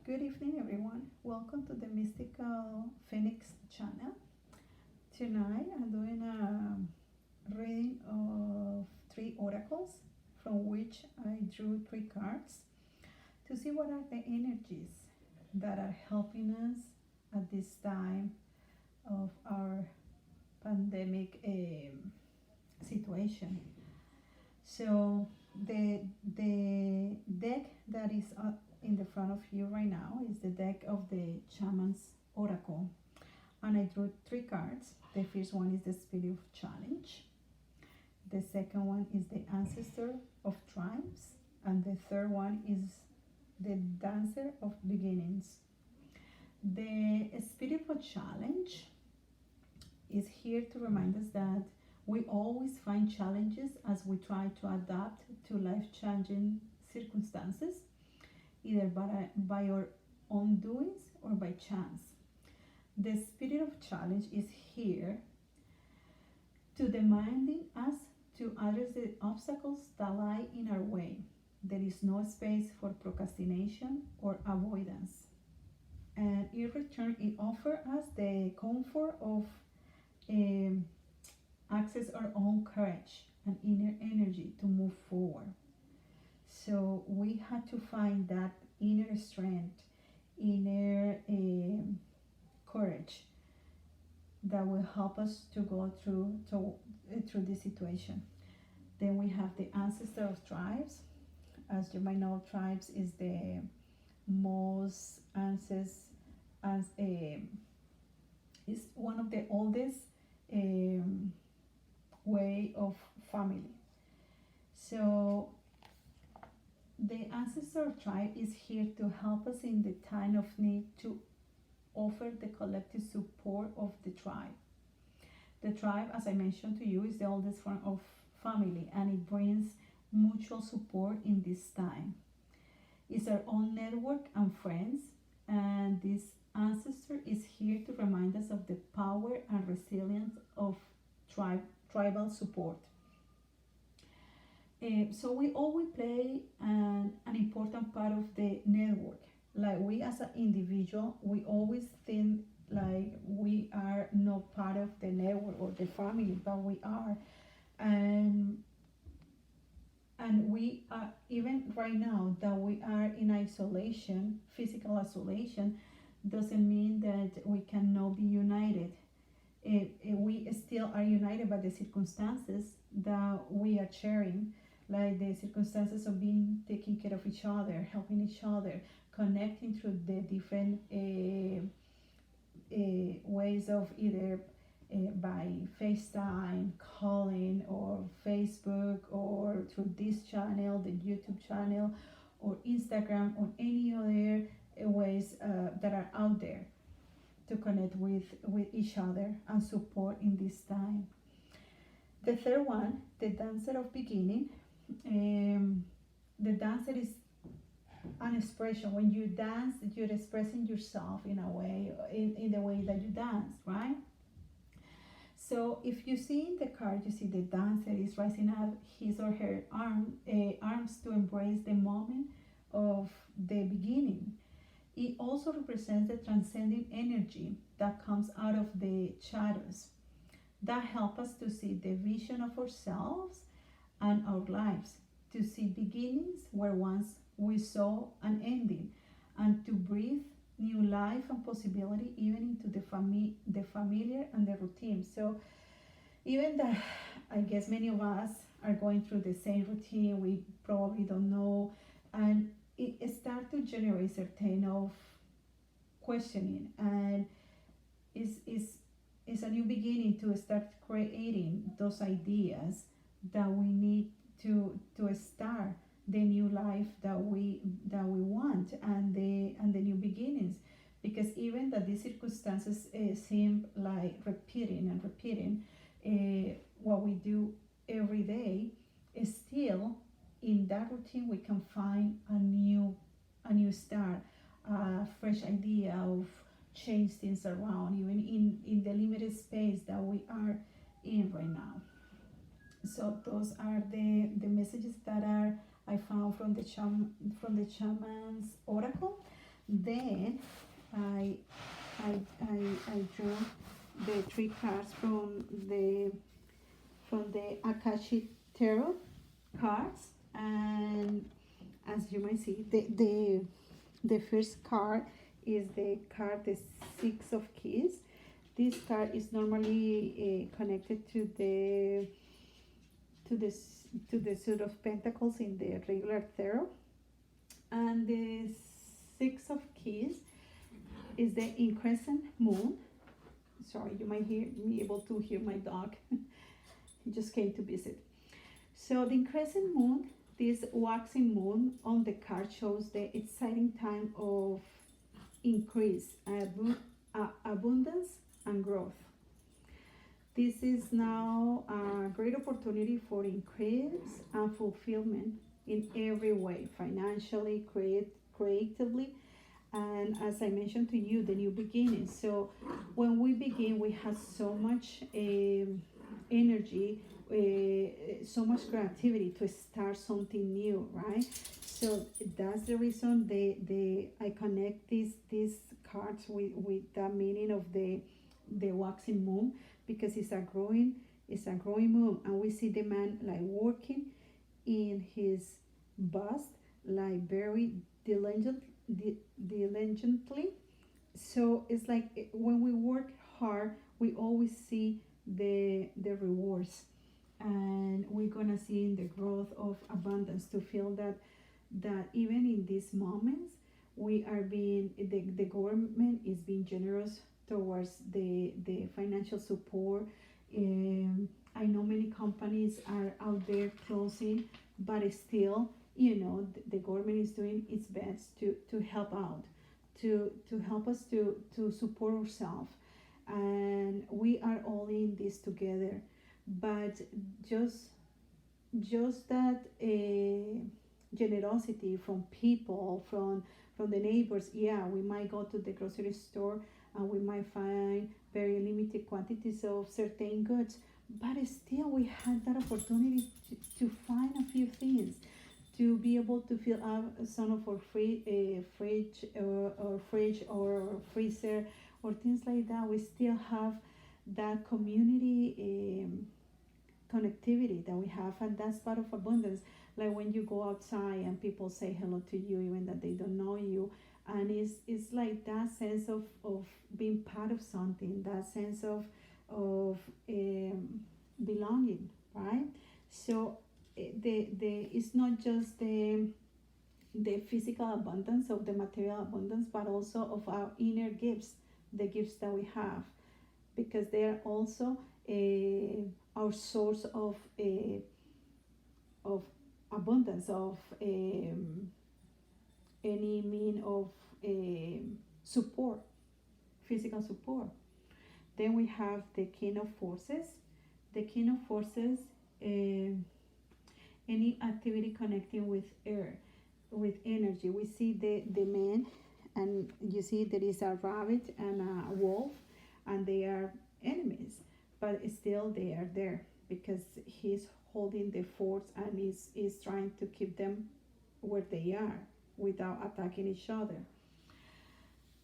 Good evening, everyone. Welcome to the Mystical Phoenix channel. Tonight, I'm doing a reading of three oracles from which I drew three cards to see what are the energies that are helping us at this time of our pandemic situation. So the deck that is in the front of you right now is the deck of the Shaman's Oracle, and I drew three cards. The first one is the Spirit of Challenge. The second one is the Ancestor of Tribes, and the third one is the Dancer of Beginnings. The Spirit of Challenge is here to remind us that we always find challenges as we try to adapt to life-changing circumstances, either by our own doings or by chance. The Spirit of Challenge is here to demanding us to address the obstacles that lie in our way. There is no space for procrastination or avoidance. And in return, it offers us the comfort of access our own courage and inner energy to move forward. So we had to find that inner strength, inner courage that will help us to go through this situation. Then we have the Ancestor of Tribes. As you might know, tribes is the most is one of the oldest way of family. So the ancestor tribe is here to help us in the time of need, to offer the collective support of the tribe. The tribe, as I mentioned to you, is the oldest form of family, and it brings mutual support in this time. It's our own network and friends, and this ancestor is here to remind us of the power and resilience of tribal support. So we always play an important part of the network. Like we as an individual, we always think like we are not part of the network or the family, but we are. And we are, even right now that we are in isolation, physical isolation, doesn't mean that we cannot be united. We still are united by the circumstances that we are sharing, like the circumstances of being taking care of each other, helping each other, connecting through the different ways of either by FaceTime, calling, or Facebook, or through this channel, the YouTube channel, or Instagram, or any other ways that are out there to connect with each other and support in this time. The third one, the Dancer of Beginning. The dancer is an expression. When you dance, you're expressing yourself in a way, in the way that you dance, right? So if you see in the card, you see the dancer is raising up his or her arms to embrace the moment of the beginning. It also represents the transcending energy that comes out of the shadows that help us to see the vision of ourselves and our lives, to see beginnings where once we saw an ending, and to breathe new life and possibility even into the familiar and the routine. So even that, I guess many of us are going through the same routine, we probably don't know, and it starts to generate certain of questioning, and it's a new beginning to start creating those ideas that we need to start the new life that we want, and the new beginnings. Because even that these circumstances seem like repeating what we do every day, is still in that routine we can find a new start, a fresh idea of change things around, even in the limited space that we are in right now. So those are the messages that I found from the Shaman's Oracle. Then I I drew the three cards from the Akashi tarot cards, and as you might see, the first card is the card the Six of Keys. This card is normally connected to the to the Suit of Pentacles in the regular tarot, and the Six of Keys is the increasing moon. Sorry, you might hear me able to hear my dog. He just came to visit. So the crescent moon, this waxing moon on the card shows the exciting time of increase, abundance, and growth. This is now a great opportunity for increase and fulfillment in every way, financially, creatively, and as I mentioned to you, the new beginning. So when we begin, we have so much energy, so much creativity to start something new, right? So that's the reason I connect these cards with the meaning of the waxing moon, because it's a growing moon, and we see the man like working in his bust, like very diligent, diligently. So it's like when we work hard, we always see the rewards, and we're gonna see in the growth of abundance, to feel that even in these moments we are being, the government is being generous towards the financial support. I know many companies are out there closing, but still, the government is doing its best to help out, to help us to support ourselves, and we are all in this together. But just that generosity from people, from the neighbors. Yeah, we might go to the grocery store and we might find very limited quantities of certain goods, but still we had that opportunity to find a few things, to be able to fill up some of our fridge or freezer or things like that. We still have that community connectivity that we have, and that's part of abundance. Like when you go outside and people say hello to you even that they don't know you, and it's like that sense of being part of something, that sense of belonging, right? So the it's not just the physical abundance of the material abundance, but also of our inner gifts, the gifts that we have, because they are also our source of abundance, of any mean of support, physical support. Then we have the King of Forces. The King of Forces, any activity connecting with air, with energy. We see the man, and you see there is a rabbit and a wolf, and they are enemies, but still they are there because he's holding the forts and is trying to keep them where they are without attacking each other.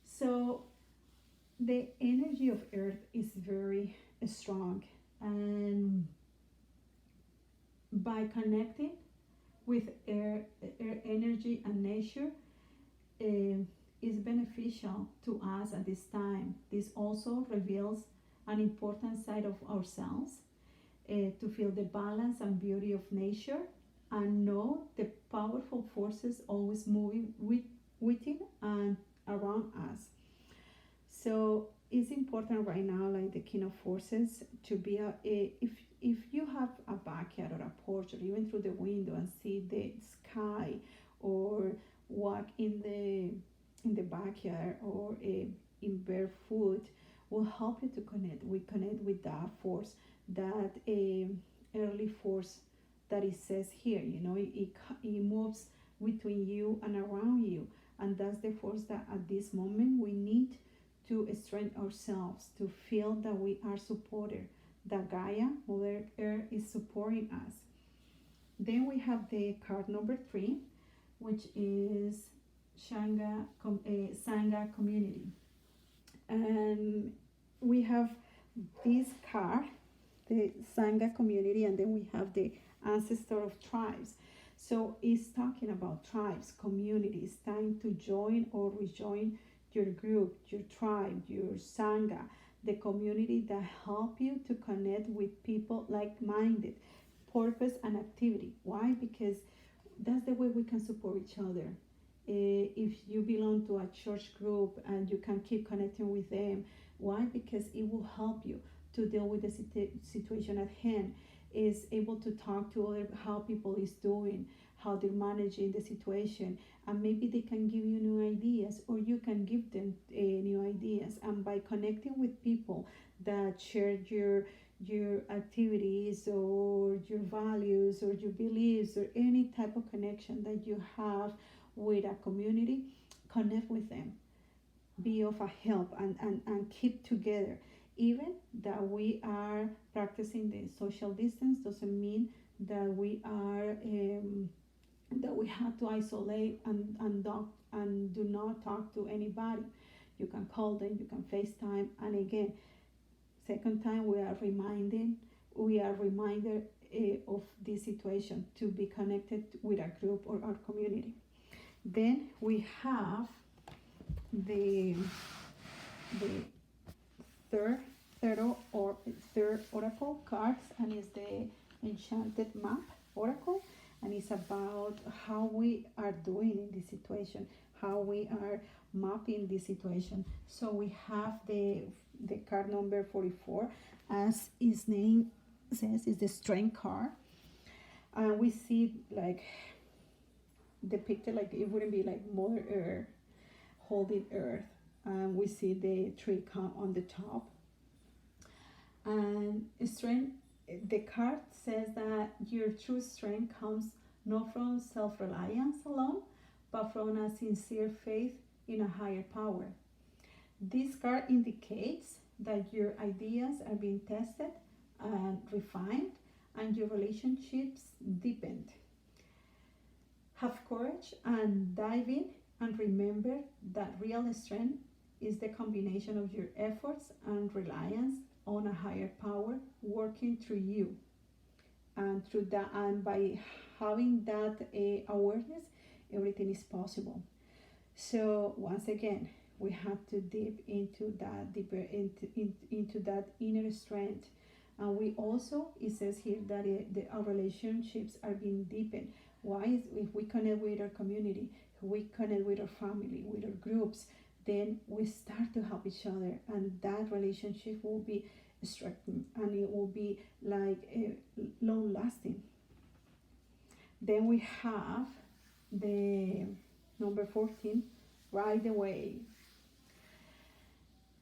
So the energy of earth is very strong, and by connecting with air energy and nature, is beneficial to us at this time. This also reveals an important side of ourselves, to feel the balance and beauty of nature, and know the powerful forces always moving within and around us. So it's important right now, like the King of Forces, to be if you have a backyard or a porch, or even through the window and see the sky, or walk in the backyard, or in barefoot, will help you to connect. We connect with that force, that early force that it says here. It moves between you and around you, and that's the force that at this moment we need to strengthen ourselves, to feel that we are supported, that Gaia, Mother Earth, is supporting us. Then we have the card number 3, which is Sangha community. And we have this card, the Sangha community, and then we have the ancestor of tribes. So it's talking about tribes, communities, time to join or rejoin your group, your tribe, your Sangha, the community that help you to connect with people like-minded, purpose and activity. Why? Because that's the way we can support each other. If you belong to a church group and you can keep connecting with them, why? Because it will help you to deal with the situation at hand. Is able to talk to other how people is doing, how they're managing the situation, and maybe they can give you new ideas or you can give them new ideas. And by connecting with people that share your activities or your values or your beliefs or any type of connection that you have with a community, connect with them, be of a help, and keep together. Even that we are practicing the social distance doesn't mean that we are that we have to isolate and do not talk to anybody. You can call them, you can FaceTime, and again, second time we are reminded of this situation to be connected with a group or our community. Then we have the the third third oracle cards, and it's the Enchanted map oracle, and it's about how we are doing in this situation, how we are mapping this situation. So we have the card number 44, as its name says, is the strength card, and we see like the picture, like it wouldn't be like Mother Earth holding Earth, and we see the tree come on the top. And strength, the card says that your true strength comes not from self-reliance alone, but from a sincere faith in a higher power. This card indicates that your ideas are being tested and refined, and your relationships deepened. Have courage and dive in, and remember that real strength is the combination of your efforts and reliance on a higher power working through you. And through that, and by having that awareness, everything is possible. So once again, we have to dip into that deeper into that inner strength. And we also, it says here that our relationships are being deepened. Why? If we connect with our community, we connect with our family, with our groups, then we start to help each other, and that relationship will be strengthened, and it will be like long lasting. Then we have the number 14, ride the wave.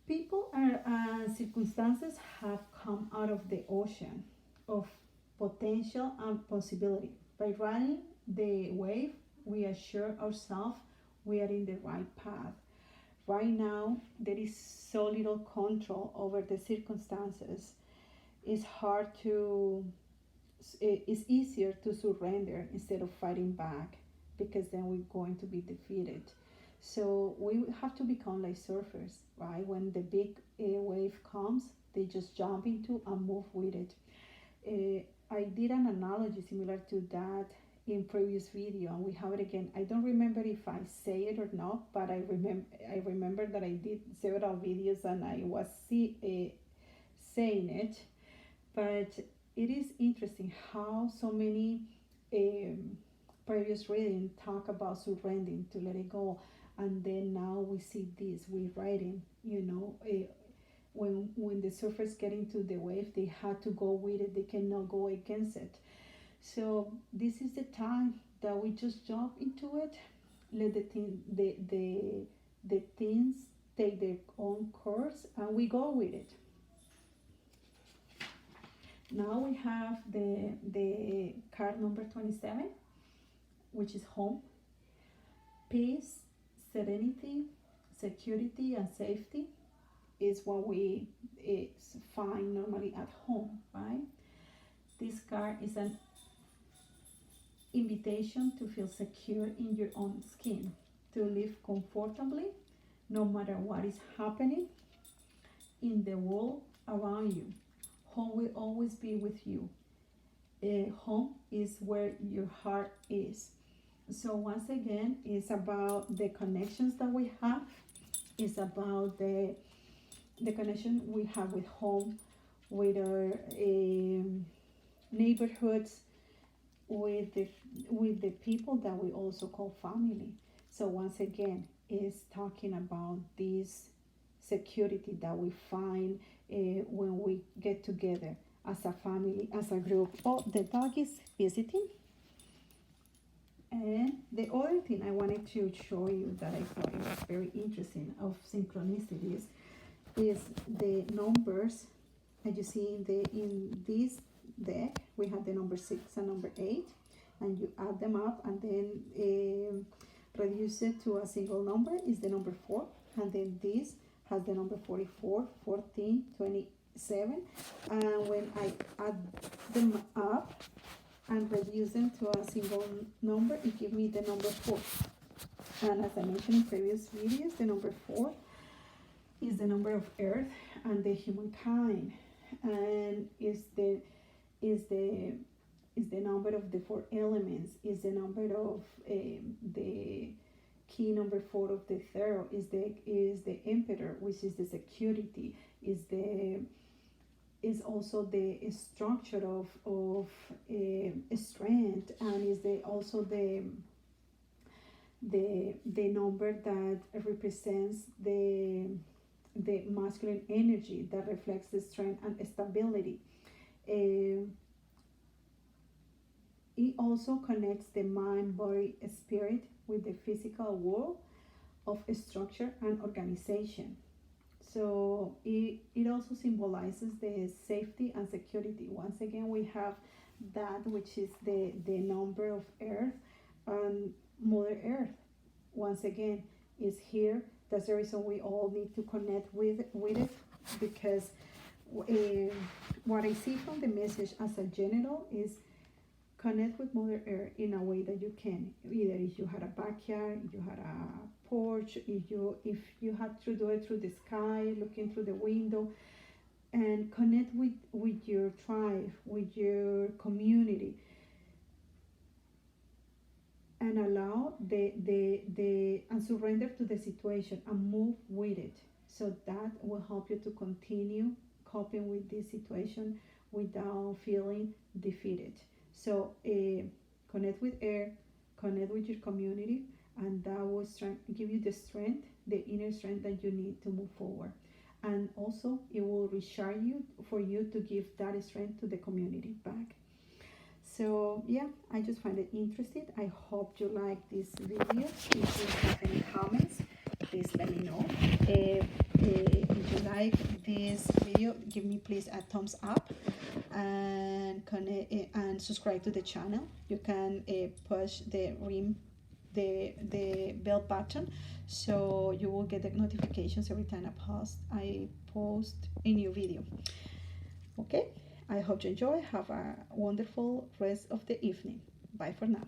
People and circumstances have come out of the ocean of potential and possibility. By riding the wave, we assure ourselves we are in the right path. Right now, there is so little control over the circumstances. It's hard to, it's easier to surrender instead of fighting back, because then we're going to be defeated. So we have to become like surfers, right? When the big wave comes, they just jump into and move with it. I did an analogy similar to that in previous video, and we have it again. I don't remember if I say it or not, but I remember that I did several videos and I was saying it. But it is interesting how so many previous reading talk about surrendering, to let it go, and then now we see this we writing, when the surfers get into the wave, they have to go with it, they cannot go against it. So this is the time that we just jump into it, let the things take their own course, and we go with it. Now we have the card number 27, which is home. Peace, serenity, security, and safety is what we find normally at home, right? This card is an invitation to feel secure in your own skin, to live comfortably no matter what is happening in the world around you. Home will always be with you. Home is where your heart is. So once again, it's about the connections that we have. It's about the connection we have with home, with our neighborhoods, with the people that we also call family. So once again, it's talking about this security that we find when we get together as a family, as a group. Oh, the dog is visiting. And the other thing I wanted to show you that I thought it was very interesting of synchronicities is the numbers. As you see in this deck, we have the number 6 and number 8, and you add them up and then reduce it to a single number is the number 4, and then this has the number 44, 14, 27, and when I add them up and reduce them to a single number, it gives me the number 4. And as I mentioned in previous videos, the number 4 is the number of Earth and the humankind, and is the number of the 4 elements, is the number of the key number 4 of the tarot, is the emperor, which is the security, is also the structure of strength, and is also the number that represents the masculine energy that reflects the strength and stability. It also connects the mind, body, spirit with the physical world of structure and organization. So it also symbolizes the safety and security. Once again, we have that, which is the number of Earth, and Mother Earth, once again, is here. That's the reason we all need to connect with it, because what I see from the message as a general is connect with Mother Earth in a way that you can. Either if you had a backyard, if you had a porch, if you had to do it through the sky, looking through the window, and connect with your tribe, with your community, and allow and surrender to the situation and move with it. So that will help you to continue coping with this situation without feeling defeated. So connect with air, connect with your community, and that will give you the strength, the inner strength that you need to move forward. And also it will recharge you for you to give that strength to the community back. So yeah, I just find it interesting. I hope you like this video. If you have any comments, please let me know. If you like this video, give me please a thumbs up, and subscribe to the channel. You can push the bell button, so you will get the notifications every time I post a new video. Okay, I hope you enjoy. Have a wonderful rest of the evening. Bye for now.